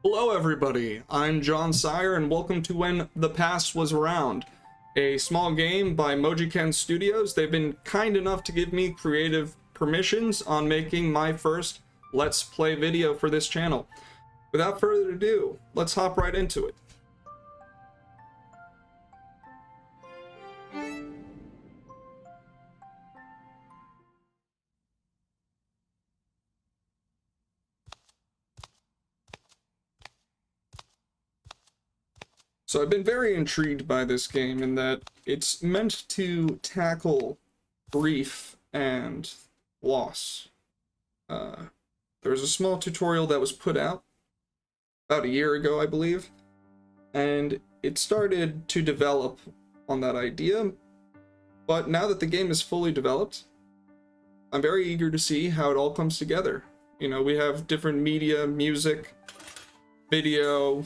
Hello everybody, I'm John Sire and welcome to When the Past Was Around, a small game by Mojiken Studios. They've been kind enough to give me creative permissions on making my first Let's Play video for this channel. Without further ado, let's hop right into it. So I've been very intrigued by this game in that it's meant to tackle grief and loss. There was a small tutorial that was put out about a year ago, I believe, and it started to develop on that idea, but now that the game is fully developed, I'm very eager to see how it all comes together. You know, we have different media, music, video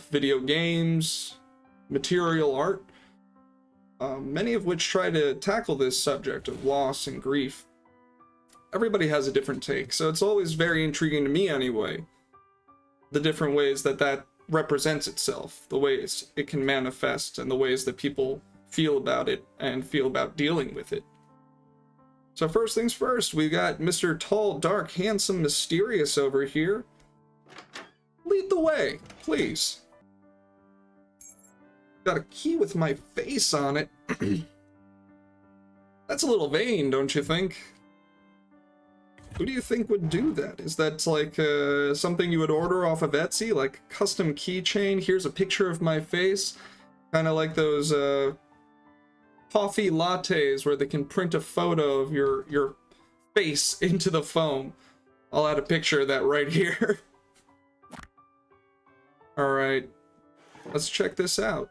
games, material art, many of which try to tackle this subject of loss and grief. Everybody has a different take, so it's always very intriguing to me anyway, the different ways that that represents itself, the ways it can manifest, and the ways that people feel about it and feel about dealing with it. So first things first, we got Mr. Tall, Dark, Handsome, Mysterious over here. Lead the way, please. Got a key with my face on it. That's a little vain, don't you think? Who do you think would do that? Is that like something you would order off of Etsy? Like custom keychain, here's a picture of my face? Kind of like those coffee lattes where they can print a photo of your face into the foam. I'll add a picture of that right here. Alright, let's check this out.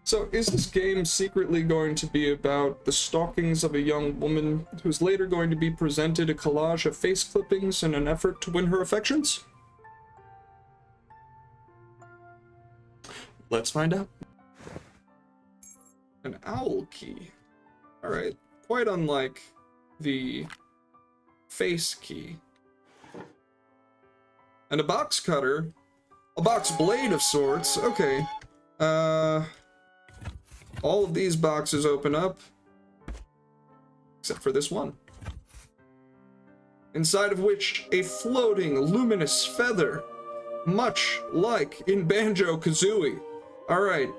So, is this game secretly going to be about the stalkings of a young woman who's later going to be presented a collage of face clippings in an effort to win her affections? Let's find out. An owl key. Alright, quite unlike the face key. And a box cutter. A box blade of sorts. Okay. All of these boxes open up, except for this one, inside of which a floating luminous feather, much like in Banjo-Kazooie. All right.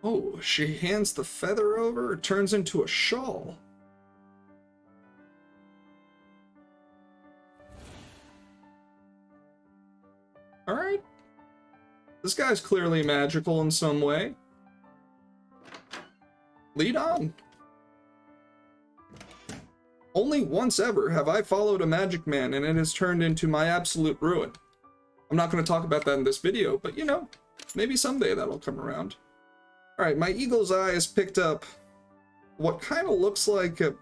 Oh, she hands the feather over, it turns into a shawl. Alright. This guy's clearly magical in some way. Lead on. Only once ever have I followed a magic man and it has turned into my absolute ruin. I'm not going to talk about that in this video, but you know, maybe someday that'll come around. Alright, my eagle's eye has picked up what kind of looks like a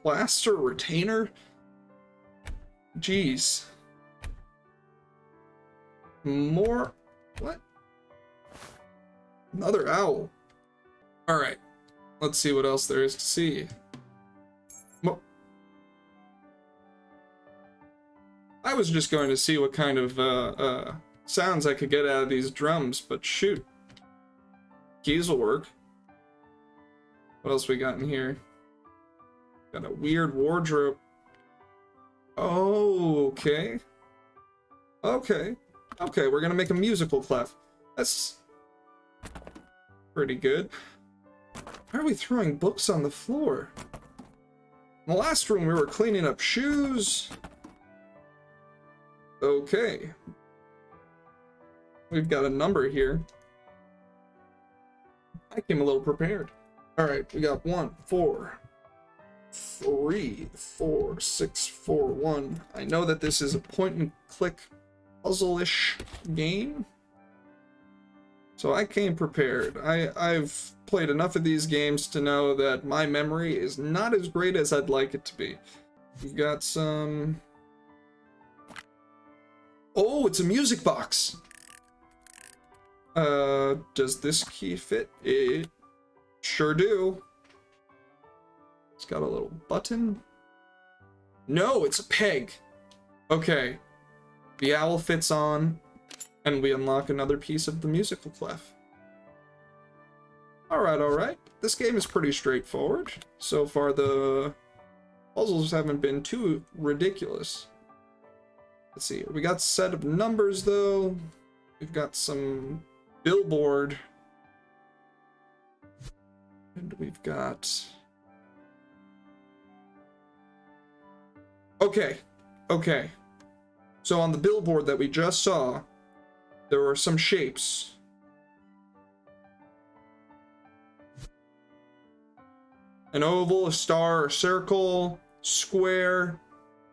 plaster retainer. Jeez. More... what? Another owl. Alright, let's see what else there is to see. I was just going to see what kind of sounds I could get out of these drums, but shoot. Keys will work. What else we got in here? Got a weird wardrobe. Oh, okay. Okay. Okay, we're gonna make a musical clef. That's pretty good. Why are we throwing books on the floor? In the last room we were cleaning up shoes. Okay. We've got a number here. I came a little prepared. Alright, we got 1, 4, 3, 4, 6, 4, 1. I know that this is a point and click puzzle-ish game. So I came prepared. I've played enough of these games to know that my memory is not as great as I'd like it to be. We've got some... Oh, it's a music box! Does this key fit? It sure do. It's got a little button. No, it's a peg. Okay. The owl fits on, and we unlock another piece of the musical clef. Alright. This game is pretty straightforward. So far, the puzzles haven't been too ridiculous. Let's see. We got a set of numbers, though. We've got some billboard. And we've got... Okay. So on the billboard that we just saw, there were some shapes. An oval, a star, a circle, square,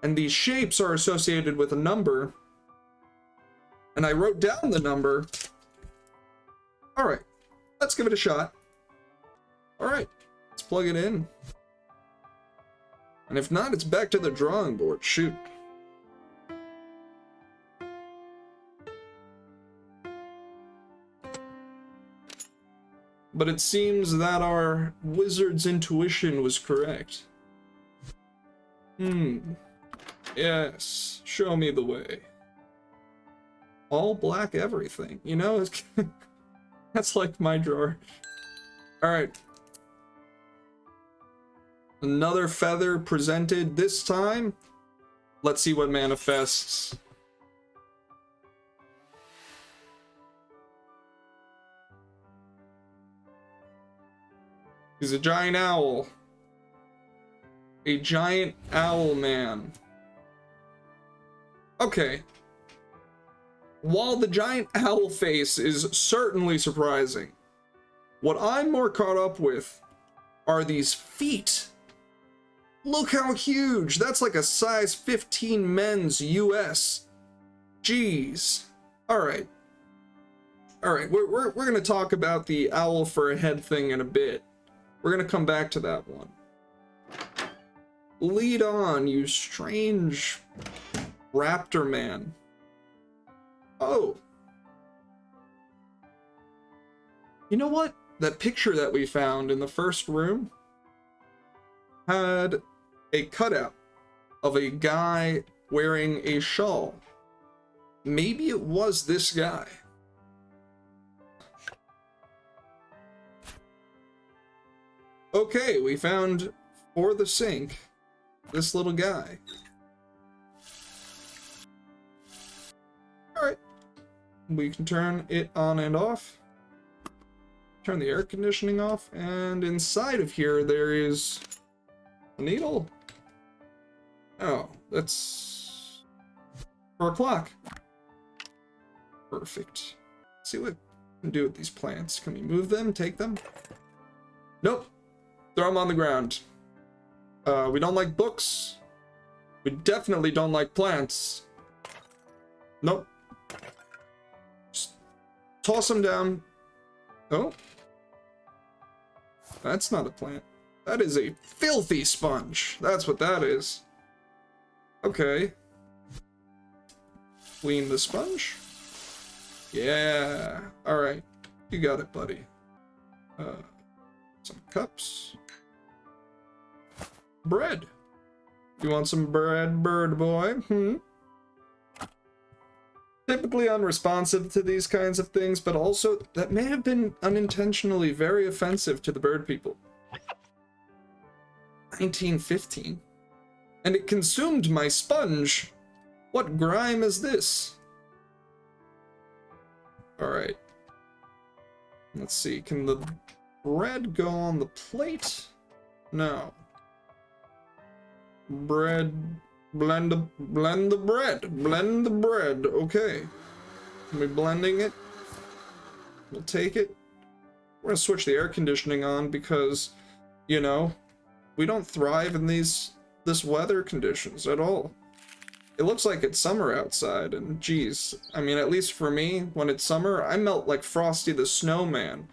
and these shapes are associated with a number. And I wrote down the number. Alright, let's give it a shot. Alright, let's plug it in. And if not, it's back to the drawing board. Shoot. But it seems that our wizard's intuition was correct. Yes, show me the way. All black everything, you know? That's like my drawer. Alright. Another feather presented this time. Let's see what manifests. He's a giant owl. A giant owl man. Okay. While the giant owl face is certainly surprising, what I'm more caught up with are these feet. Look how huge! That's like a size 15 men's US. Jeez. Alright. Alright, we're gonna talk about the owl for a head thing in a bit. We're gonna come back to that one. Lead on, you strange raptor man. Oh. You know what? That picture that we found in the first room had a cutout of a guy wearing a shawl. Maybe it was this guy. Okay, we found, for the sink, this little guy. Alright. We can turn it on and off. Turn the air conditioning off, and inside of here there is a needle. Oh, that's for a clock. Perfect. Let's see what we can do with these plants. Can we move them, take them? Nope. Throw them on the ground. We don't like books. We definitely don't like plants. Nope. Just toss them down. Oh. That's not a plant. That is a filthy sponge. That's what that is. Okay. Clean the sponge. Yeah. Alright. You got it, buddy. Some cups. Bread. You want some bread, bird boy? Typically unresponsive to these kinds of things, but also that may have been unintentionally very offensive to the bird people. 1915. And it consumed my sponge. What grime is this? Alright. Let's see, can the bread go on the plate? No. Bread, blend the bread, okay. Are we blending it? We'll take it. We're gonna switch the air conditioning on because, you know, we don't thrive in this weather conditions at all. It looks like it's summer outside, and geez, I mean, at least for me, when it's summer, I melt like Frosty the Snowman.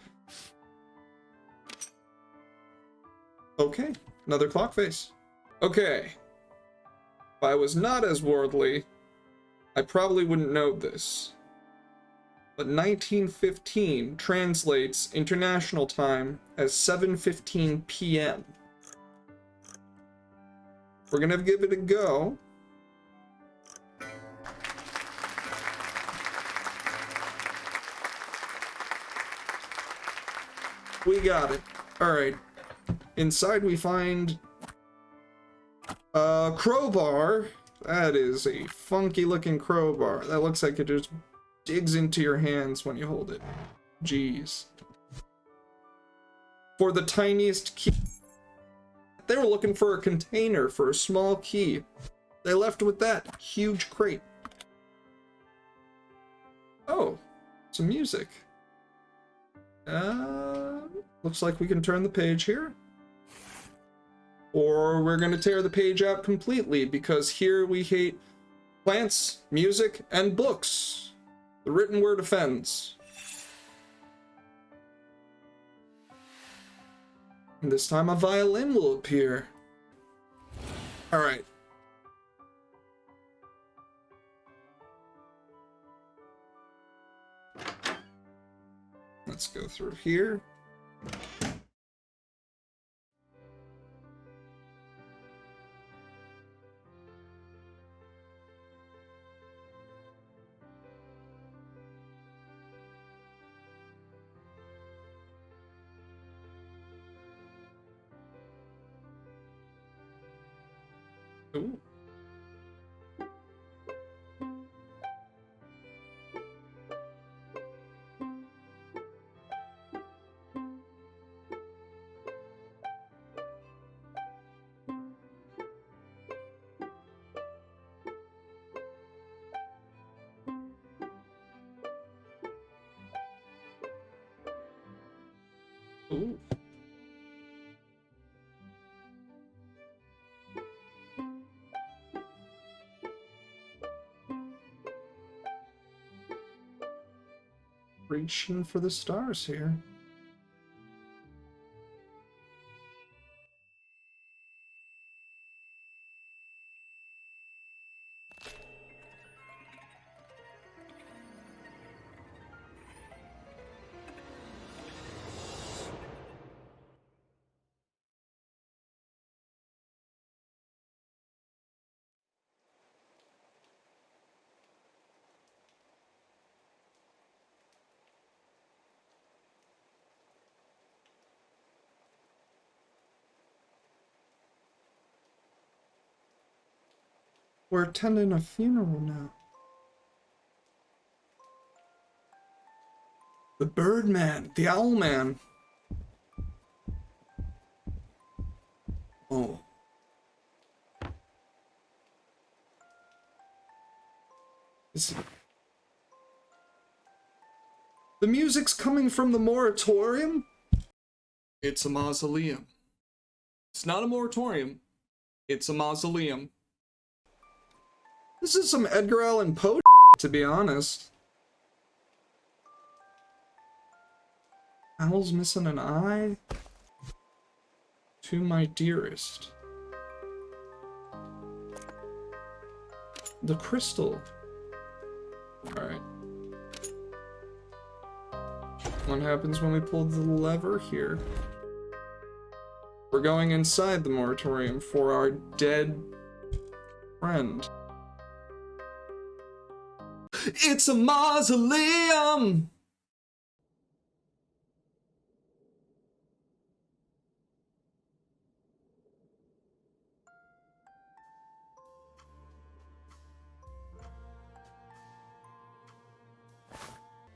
Okay, another clock face. Okay. If I was not as worldly, I probably wouldn't know this. But 1915 translates international time as 7:15 p.m. We're gonna give it a go. We got it. Alright. Inside we find a crowbar. That is a funky looking crowbar. That looks like it just digs into your hands when you hold it. Jeez. For the tiniest key. They were looking for a container for a small key. They left with that huge crate. Oh, some music. Looks like we can turn the page here. Or we're gonna tear the page out completely, because here we hate plants, music, and books. The written word offends. And this time a violin will appear. Alright. Let's go through here. Ooh. Ooh. Reaching for the stars here. We're attending a funeral now. The Birdman, the Owlman. Oh. The music's coming from the moratorium? It's a mausoleum. It's not a moratorium. It's a mausoleum. This is some Edgar Allan Poe, to be honest. Owl's missing an eye. To my dearest. The crystal. Alright. What happens when we pull the lever here? We're going inside the moratorium for our dead friend. It's a mausoleum!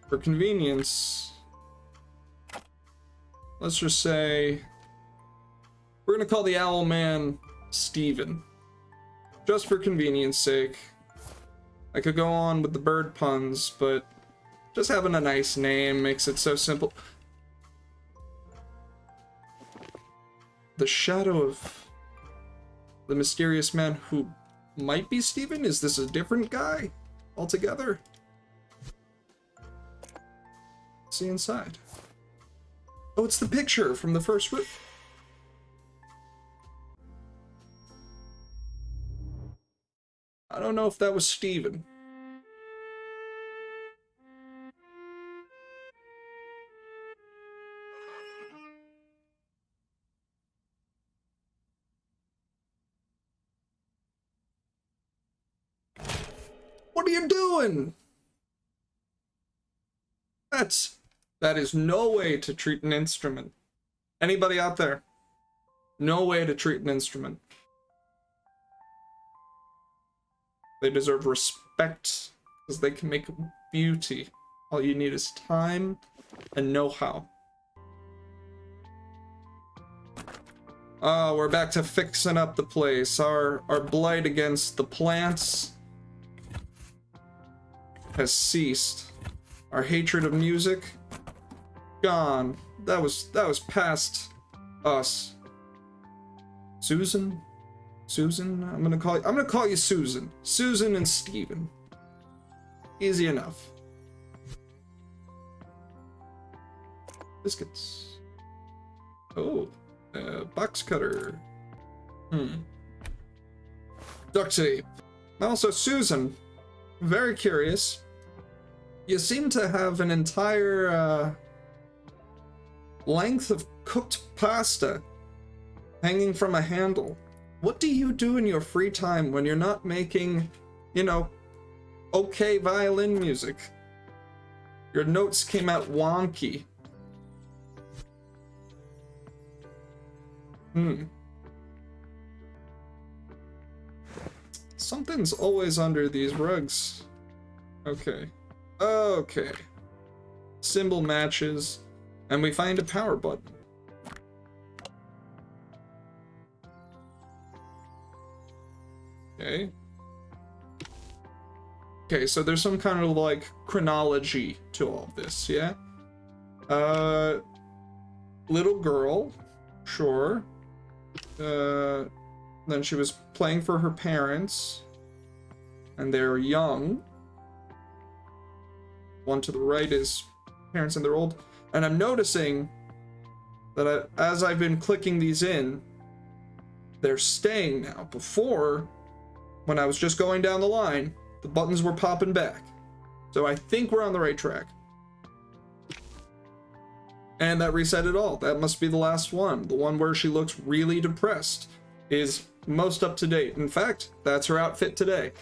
For convenience, let's just say we're gonna call the Owl Man Steven. Just for convenience sake. I could go on with the bird puns, but just having a nice name makes it so simple. The shadow of the mysterious man who might be Steven? Is this a different guy altogether? Let's see inside. Oh, it's the picture from the first room. I don't know if that was Steven. What are you doing? That is no way to treat an instrument. Anybody out there? No way to treat an instrument. They deserve respect because they can make beauty. All you need is time and know-how. Oh, we're back to fixing up the place. Our blight against the plants has ceased. Our hatred of music gone. That was past us. Susan? Susan? I'm gonna call you Susan. Susan and Steven. Easy enough. Biscuits. Oh, box cutter. Duct tape. Also, Susan, very curious. You seem to have an entire length of cooked pasta hanging from a handle. What do you do in your free time when you're not making, you know, okay violin music? Your notes came out wonky. Something's always under these rugs. Okay. Okay. Symbol matches, and we find a power button. Okay. Okay, so there's some kind of like chronology to all of this, yeah? Little girl, sure. Then she was playing for her parents, and they're young. One to the right is parents and they're old. And I'm noticing that as I've been clicking these in, they're staying now. Before, when I was just going down the line, the buttons were popping back. So I think we're on the right track. And that reset it all. That must be the last one. The one where she looks really depressed is most up to date. In fact, that's her outfit today.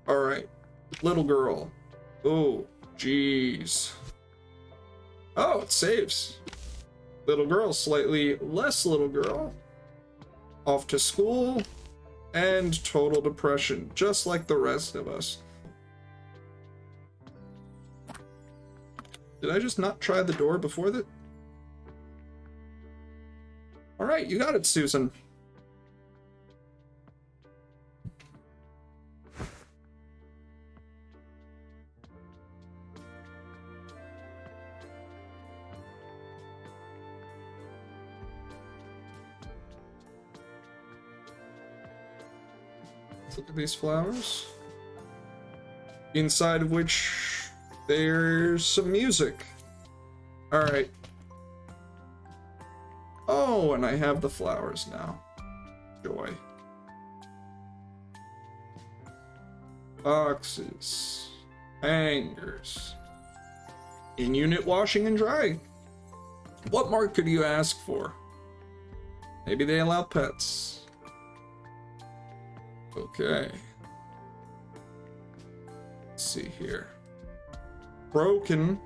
Alright. Little girl. Oh, jeez. Oh, it saves. Little girl, slightly less little girl. Off to school. And total depression, just like the rest of us. Did I just not try the door before that? Alright, you got it, Susan. Let's look at these flowers. Inside of which there's some music. Alright. Oh, and I have the flowers now. Joy. Boxes. Hangers. In-unit washing and drying. What more could you ask for? Maybe they allow pets. Okay. Let's see here. Broken.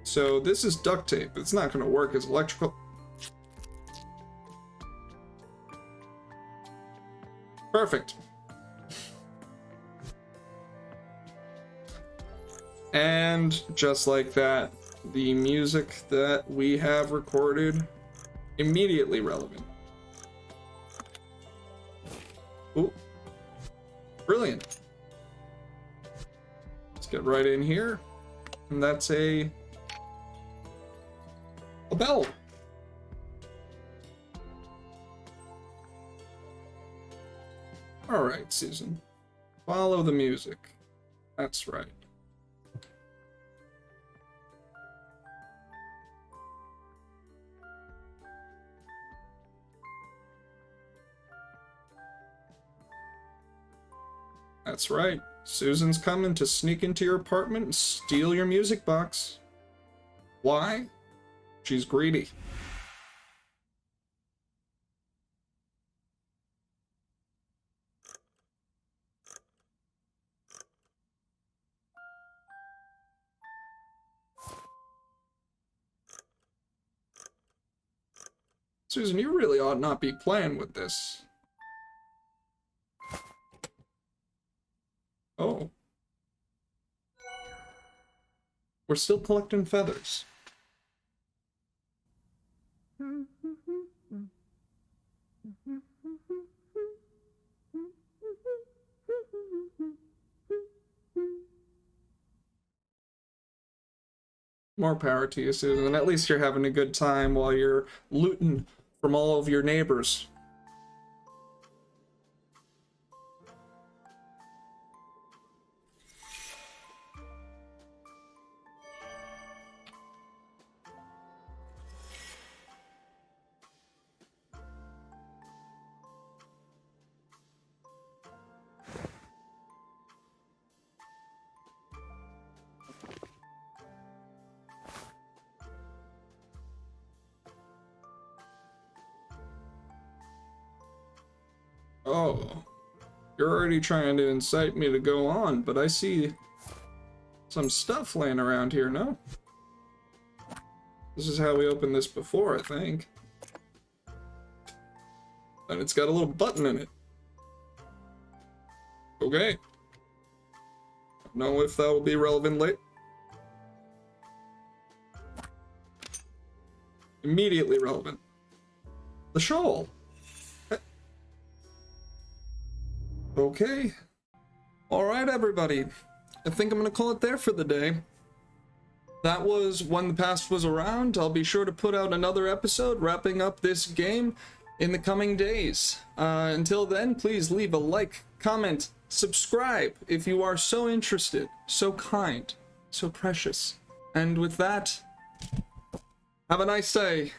So this is duct tape. It's not going to work as electrical. Perfect. And just like that, the music that we have recorded, immediately relevant. Ooh. Brilliant. Let's get right in here. And that's a bell. Alright, Susan. Follow the music. That's right. That's right. Susan's coming to sneak into your apartment and steal your music box. Why? She's greedy. Susan, you really ought not be playing with this. Oh. We're still collecting feathers. More power to you, Susan. At least you're having a good time while you're looting from all of your neighbors. Oh, you're already trying to incite me to go on, but I see some stuff laying around here, no? This is how we opened this before, I think. And it's got a little button in it. Okay. Don't know if that will be relevant later. Immediately relevant. The shawl. Okay. Alright, everybody. I think I'm gonna call it there for the day. That was When the Past Was Around. I'll be sure to put out another episode wrapping up this game in the coming days. Until then, please leave a like, comment, subscribe if you are so interested, so kind, so precious. And with that, have a nice day.